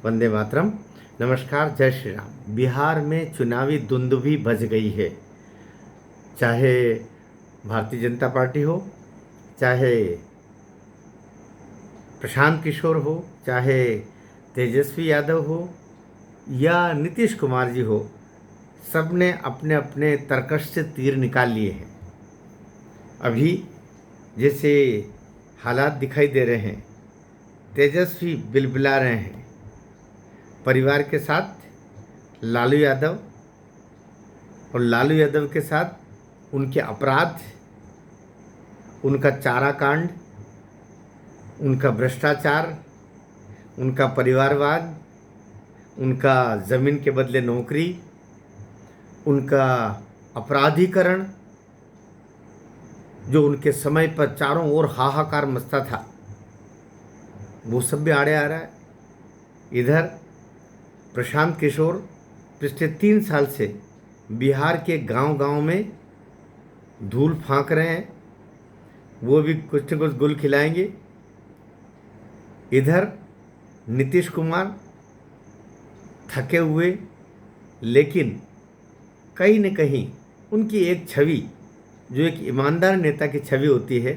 वंदे मातरम। नमस्कार, जय श्री राम। बिहार में चुनावी दुंदुभी बज गई है। चाहे भारतीय जनता पार्टी हो, चाहे प्रशांत किशोर हो, चाहे तेजस्वी यादव हो या नीतीश कुमार जी हो, सब ने अपने अपने तरकश से तीर निकाल लिए हैं। अभी जैसे हालात दिखाई दे रहे हैं, तेजस्वी बिलबिला रहे हैं परिवार के साथ लालू यादव, और लालू यादव के साथ उनके अपराध, उनका चारा कांड, उनका भ्रष्टाचार, उनका परिवारवाद, उनका ज़मीन के बदले नौकरी, उनका अपराधीकरण, जो उनके समय पर चारों ओर हाहाकार मचता था, वो सब भी आड़े आ रहा है। इधर प्रशांत किशोर पिछले 3 साल से बिहार के गांव-गांव में धूल फांक रहे हैं, वो भी कुछ न कुछ गुल खिलाएंगे। इधर नीतीश कुमार थके हुए, लेकिन कहीं न कहीं उनकी एक छवि, जो एक ईमानदार नेता की छवि होती है,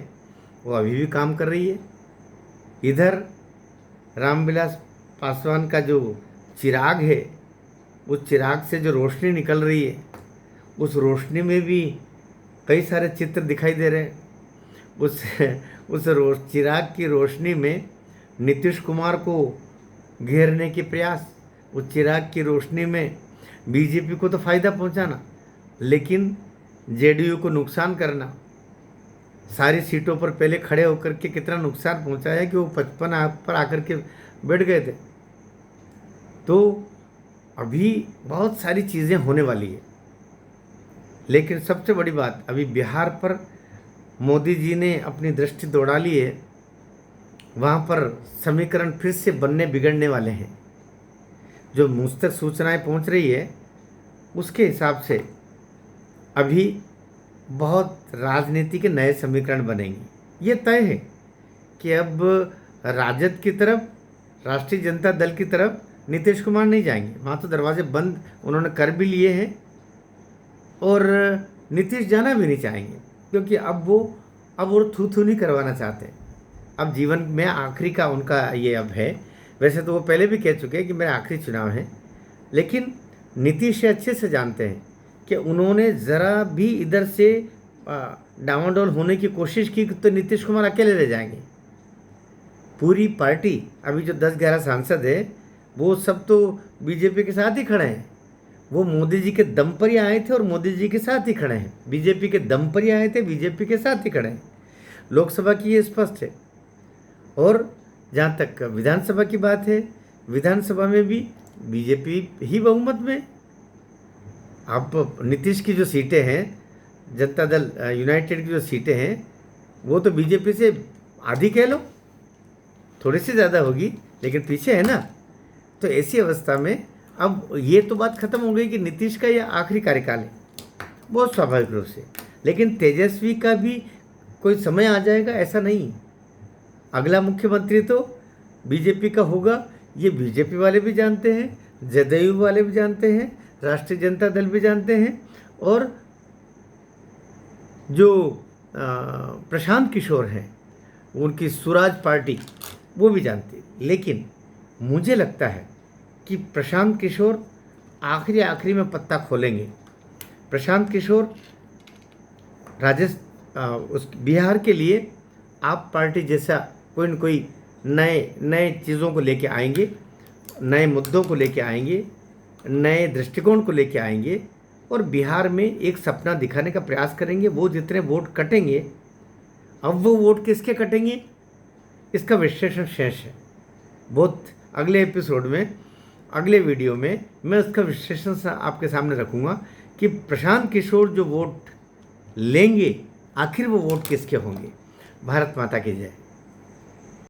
वो अभी भी काम कर रही है। इधर रामविलास पासवान का जो चिराग है, उस चिराग से जो रोशनी निकल रही है, उस रोशनी में भी कई सारे चित्र दिखाई दे रहे हैं। चिराग की रोशनी में नीतीश कुमार को घेरने के प्रयास, उस चिराग की रोशनी में बीजेपी को तो फायदा पहुंचाना, लेकिन जेडीयू को नुकसान करना। सारी सीटों पर पहले खड़े होकर के कितना नुकसान पहुंचाया कि वो 55 पर आकर के बैठ गए थे। तो अभी बहुत सारी चीज़ें होने वाली है, लेकिन सबसे बड़ी बात, अभी बिहार पर मोदी जी ने अपनी दृष्टि दौड़ा ली है। वहाँ पर समीकरण फिर से बनने बिगड़ने वाले हैं। जो मुझ तक सूचनाएं पहुँच रही है, उसके हिसाब से अभी बहुत राजनीति के नए समीकरण बनेंगे। ये तय है कि अब राजद की तरफ, राष्ट्रीय जनता दल की तरफ नीतीश कुमार नहीं जाएंगे। वहाँ तो दरवाजे बंद उन्होंने कर भी लिए हैं, और नीतीश जाना भी नहीं चाहेंगे, क्योंकि अब वो थू नहीं करवाना चाहते। अब जीवन में आखिरी का उनका ये अब है। वैसे तो वो पहले भी कह चुके हैं कि मेरा आखिरी चुनाव है, लेकिन नीतीश अच्छे से जानते हैं कि उन्होंने ज़रा भी इधर से डावाडोल होने की कोशिश की तो नीतीश कुमार अकेले रह जाएंगे। पूरी पार्टी, अभी जो 10-11 सांसद है, वो सब तो बीजेपी के साथ ही खड़े हैं। वो मोदी जी के दम पर ही आए थे और मोदी जी के साथ ही खड़े हैं। बीजेपी के दम पर ही आए थे, बीजेपी के साथ ही खड़े हैं। लोकसभा की ये स्पष्ट है। और जहाँ तक विधानसभा की बात है, विधानसभा में भी बीजेपी ही बहुमत में। अब नीतीश की जो सीटें हैं, जनता दल यूनाइटेड की जो सीटें हैं, वो तो बीजेपी से आधी कह लो, थोड़ी सी ज़्यादा होगी, लेकिन पीछे है ना। तो ऐसी अवस्था में अब ये तो बात खत्म हो गई कि नीतीश का यह आखिरी कार्यकाल है, बहुत स्वाभाविक रूप से। लेकिन तेजस्वी का भी कोई समय आ जाएगा, ऐसा नहीं। अगला मुख्यमंत्री तो बीजेपी का होगा, ये बीजेपी वाले भी जानते हैं, जदयू वाले भी जानते हैं, राष्ट्रीय जनता दल भी जानते हैं, और जो प्रशांत किशोर हैं, उनकी स्वराज पार्टी, वो भी जानती है। लेकिन मुझे लगता है कि प्रशांत किशोर आखिरी में पत्ता खोलेंगे। प्रशांत किशोर उस बिहार के लिए आप पार्टी जैसा कोई न कोई नए चीज़ों को लेके आएंगे, नए मुद्दों को लेके आएंगे, नए दृष्टिकोण को लेके आएंगे, और बिहार में एक सपना दिखाने का प्रयास करेंगे। वो जितने वोट कटेंगे, अब वो वोट किसके कटेंगे, इसका विश्लेषण शेष है। बहुत अगले एपिसोड में, अगले वीडियो में मैं उसका विश्लेषण आपके सामने रखूँगा कि प्रशांत किशोर जो वोट लेंगे, आखिर वो वोट किसके होंगे। भारत माता की जय।